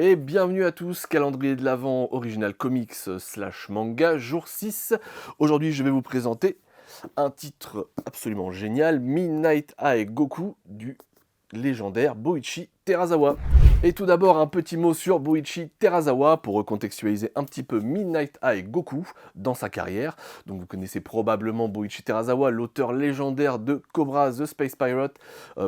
Et bienvenue à tous, calendrier de l'Avent original comics slash manga, jour 6. Aujourd'hui, je vais vous présenter un titre absolument génial, Midnight Eye Goku du légendaire Boichi Terasawa. Et tout d'abord, un petit mot sur Boichi Terasawa pour recontextualiser un petit peu Midnight Eye Goku dans sa carrière. Donc vous connaissez probablement Boichi Terasawa, l'auteur légendaire de Cobra The Space Pirate,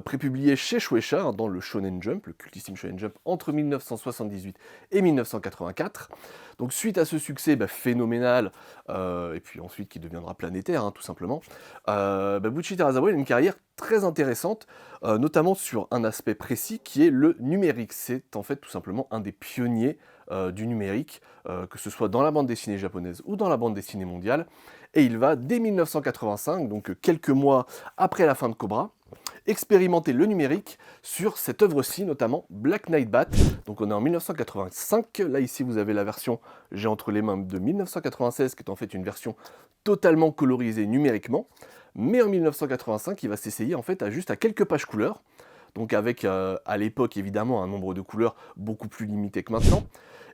prépublié chez Shueisha dans le Shonen Jump, le cultissime Shonen Jump, entre 1978 et 1984. Donc suite à ce succès phénoménal, et puis ensuite qui deviendra planétaire, tout simplement, Boichi Terasawa a une carrière très intéressante, notamment sur un aspect précis qui est le numérique. C'est en fait tout simplement un des pionniers du numérique, que ce soit dans la bande dessinée japonaise ou dans la bande dessinée mondiale. Et il va, dès 1985, donc quelques mois après la fin de Cobra, expérimenter le numérique sur cette œuvre-ci, notamment Black Knight Bat. Donc on est en 1985, là ici vous avez la version, j'ai entre les mains, de 1996, qui est en fait une version totalement colorisée numériquement. Mais en 1985, il va s'essayer en fait à quelques pages couleurs, donc avec à l'époque évidemment un nombre de couleurs beaucoup plus limité que maintenant.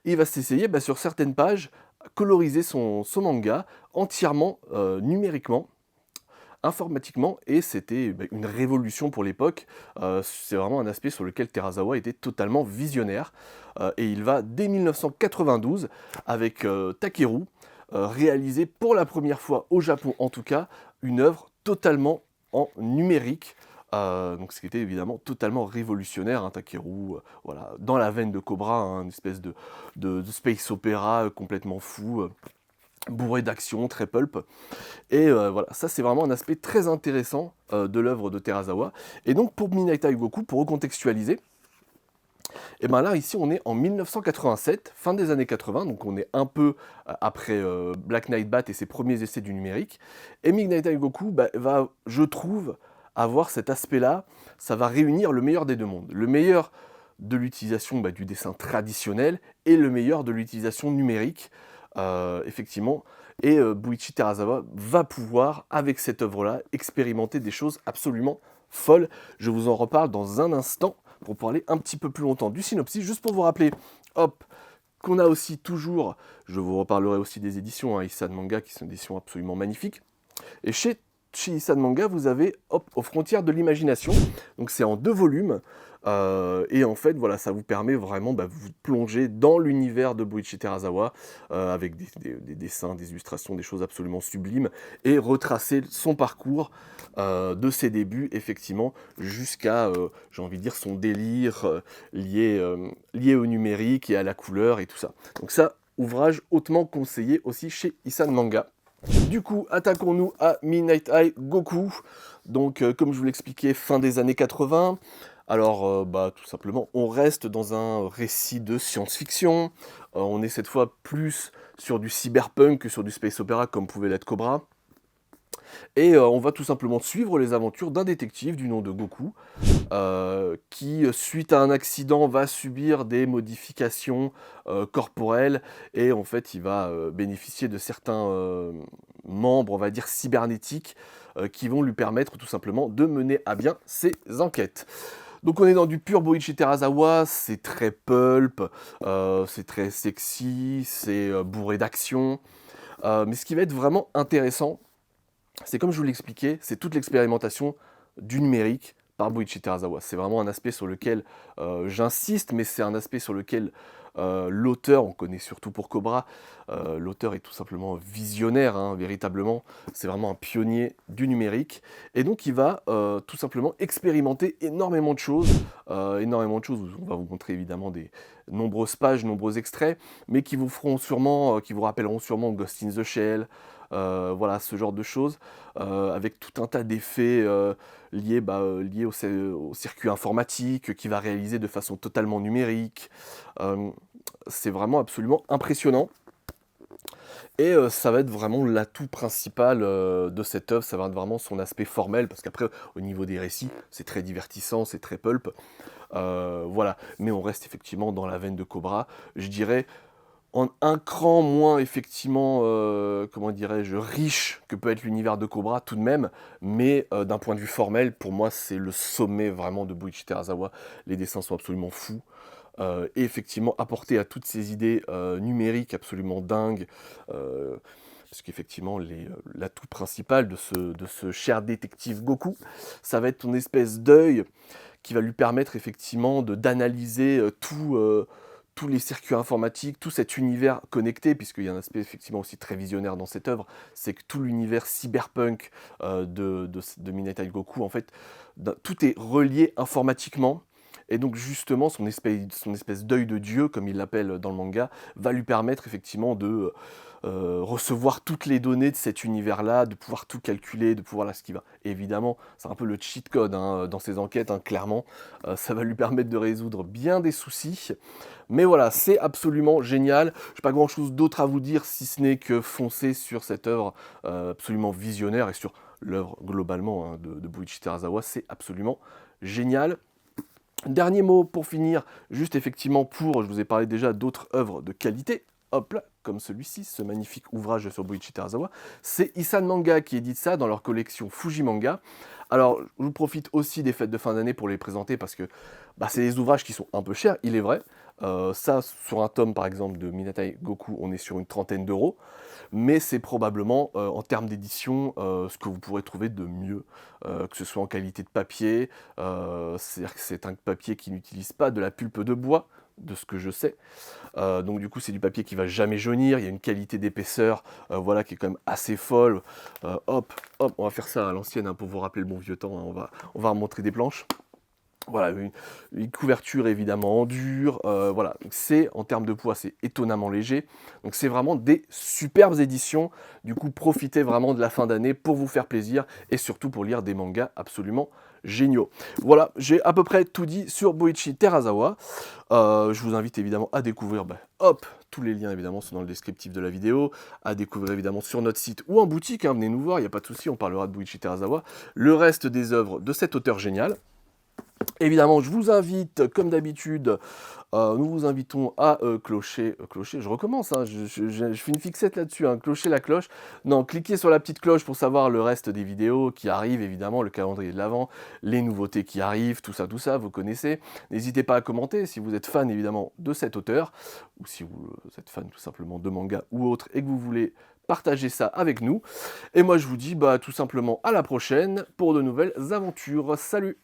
Et il va s'essayer sur certaines pages à coloriser son manga entièrement numériquement, informatiquement, et c'était une révolution pour l'époque. C'est vraiment un aspect sur lequel Terasawa était totalement visionnaire. Et il va, dès 1992, avec Takeru, réaliser pour la première fois au Japon en tout cas, une œuvre totalement en numérique. Donc ce qui était évidemment totalement révolutionnaire, Takeru, voilà, dans la veine de Cobra, une espèce de space opéra complètement fou, bourré d'action, très pulp. Et voilà, ça c'est vraiment un aspect très intéressant de l'œuvre de Terasawa. Et donc pour Midnight Eye Goku, pour recontextualiser, et bien là ici on est en 1987, fin des années 80, donc on est un peu après Black Knight Bat et ses premiers essais du numérique. Et Midnight Eye Goku va, je trouve, avoir cet aspect-là, ça va réunir le meilleur des deux mondes. Le meilleur de l'utilisation du dessin traditionnel et le meilleur de l'utilisation numérique, effectivement. Et Boichi Terasawa va pouvoir, avec cette œuvre-là, expérimenter des choses absolument folles. Je vous en reparle dans un instant pour parler un petit peu plus longtemps du synopsis, juste pour vous rappeler, hop, qu'on a aussi toujours, je vous reparlerai aussi des éditions, Issei Manga, qui sont des éditions absolument magnifiques. Et chez Issei Manga, vous avez, hop, Aux frontières de l'imagination, donc c'est en 2 volumes, et en fait, voilà, ça vous permet vraiment de vous plonger dans l'univers de Boichi Terasawa, avec des dessins, des illustrations, des choses absolument sublimes, et retracer son parcours de ses débuts, effectivement, jusqu'à, j'ai envie de dire, son délire lié au numérique et à la couleur et tout ça. Donc ça, ouvrage hautement conseillé aussi chez Issei Manga. Du coup, attaquons-nous à Midnight Eye Goku. Donc, comme je vous l'expliquais, fin des années 80. Alors, tout simplement, on reste dans un récit de science-fiction. On est cette fois plus sur du cyberpunk que sur du space opéra, comme pouvait l'être Cobra. Et on va tout simplement suivre les aventures d'un détective du nom de Goku, qui, suite à un accident, va subir des modifications corporelles, et en fait, il va bénéficier de certains membres, on va dire, cybernétiques, qui vont lui permettre tout simplement de mener à bien ses enquêtes. Donc on est dans du pur Boichi Terasawa, c'est très pulp, c'est très sexy, c'est bourré d'action. Mais ce qui va être vraiment intéressant, c'est comme je vous l'expliquais, c'est toute l'expérimentation du numérique par Boichi Terasawa. C'est vraiment un aspect sur lequel j'insiste, mais c'est un aspect sur lequel l'auteur, on connaît surtout pour Cobra, l'auteur est tout simplement visionnaire, véritablement. C'est vraiment un pionnier du numérique. Et donc il va tout simplement expérimenter énormément de choses. On va vous montrer évidemment des nombreuses pages, nombreux extraits, mais qui vous feront sûrement, qui vous rappelleront sûrement Ghost in the Shell, voilà, ce genre de choses, avec tout un tas d'effets liés au circuit informatique, qui va réaliser de façon totalement numérique. C'est vraiment absolument impressionnant. Et ça va être vraiment l'atout principal de cette œuvre, ça va être vraiment son aspect formel, parce qu'après, au niveau des récits, c'est très divertissant, c'est très pulp. Voilà, mais on reste effectivement dans la veine de Cobra. Je dirais en un cran moins effectivement, comment dirais-je, riche que peut être l'univers de Cobra tout de même, mais d'un point de vue formel, pour moi, c'est le sommet vraiment de Boichi Terasawa. Les dessins sont absolument fous. et effectivement apporter à toutes ces idées numériques absolument dingues, parce qu'effectivement l'atout principal de ce cher détective Goku, ça va être ton espèce d'œil qui va lui permettre effectivement d'analyser tous les circuits informatiques, tout cet univers connecté, puisqu'il y a un aspect effectivement aussi très visionnaire dans cette œuvre, c'est que tout l'univers cyberpunk de Minatai Goku, en fait, tout est relié informatiquement. Et donc justement, son espèce d'œil de Dieu, comme il l'appelle dans le manga, va lui permettre effectivement de recevoir toutes les données de cet univers-là, de pouvoir tout calculer, de pouvoir là ce qui va. Et évidemment, c'est un peu le cheat code hein, dans ses enquêtes, hein, clairement. Ça va lui permettre de résoudre bien des soucis. Mais voilà, c'est absolument génial. Je n'ai pas grand-chose d'autre à vous dire, si ce n'est que foncer sur cette œuvre absolument visionnaire et sur l'œuvre globalement hein, de Buichi Terasawa. C'est absolument génial. Dernier mot pour finir, juste effectivement je vous ai parlé déjà d'autres œuvres de qualité, hop là, comme celui-ci, ce magnifique ouvrage sur Buichi Terasawa, c'est Isan Manga qui édite ça dans leur collection Fuji Manga. Alors, je vous profite aussi des fêtes de fin d'année pour les présenter parce que c'est des ouvrages qui sont un peu chers, il est vrai. Ça, sur un tome par exemple de Minatai Goku, on est sur une trentaine d'euros, mais c'est probablement, en termes d'édition, ce que vous pourrez trouver de mieux, que ce soit en qualité de papier, c'est-à-dire que c'est un papier qui n'utilise pas de la pulpe de bois, de ce que je sais. Donc du coup, c'est du papier qui va jamais jaunir, il y a une qualité d'épaisseur voilà, qui est quand même assez folle. Hop, hop, on va faire ça à l'ancienne hein, pour vous rappeler le bon vieux temps, hein, on va remontrer des planches. Voilà, une couverture évidemment en dur, voilà, c'est en termes de poids, c'est étonnamment léger, donc c'est vraiment des superbes éditions, du coup profitez vraiment de la fin d'année pour vous faire plaisir, et surtout pour lire des mangas absolument géniaux. Voilà, j'ai à peu près tout dit sur Buichi Terasawa, je vous invite évidemment à découvrir, hop, tous les liens évidemment sont dans le descriptif de la vidéo, à découvrir évidemment sur notre site ou en boutique, hein, venez nous voir, il n'y a pas de souci, on parlera de Buichi Terasawa, le reste des œuvres de cet auteur génial. Évidemment, je vous invite, comme d'habitude, nous vous invitons à clocher, je recommence, hein, je fais une fixette là-dessus, hein, clocher la cloche. Non, cliquez sur la petite cloche pour savoir le reste des vidéos qui arrivent, évidemment, le calendrier de l'Avent, les nouveautés qui arrivent, tout ça, vous connaissez. N'hésitez pas à commenter si vous êtes fan, évidemment, de cet auteur, ou si vous êtes fan tout simplement de manga ou autre, et que vous voulez partager ça avec nous. Et moi, je vous dis tout simplement à la prochaine pour de nouvelles aventures. Salut!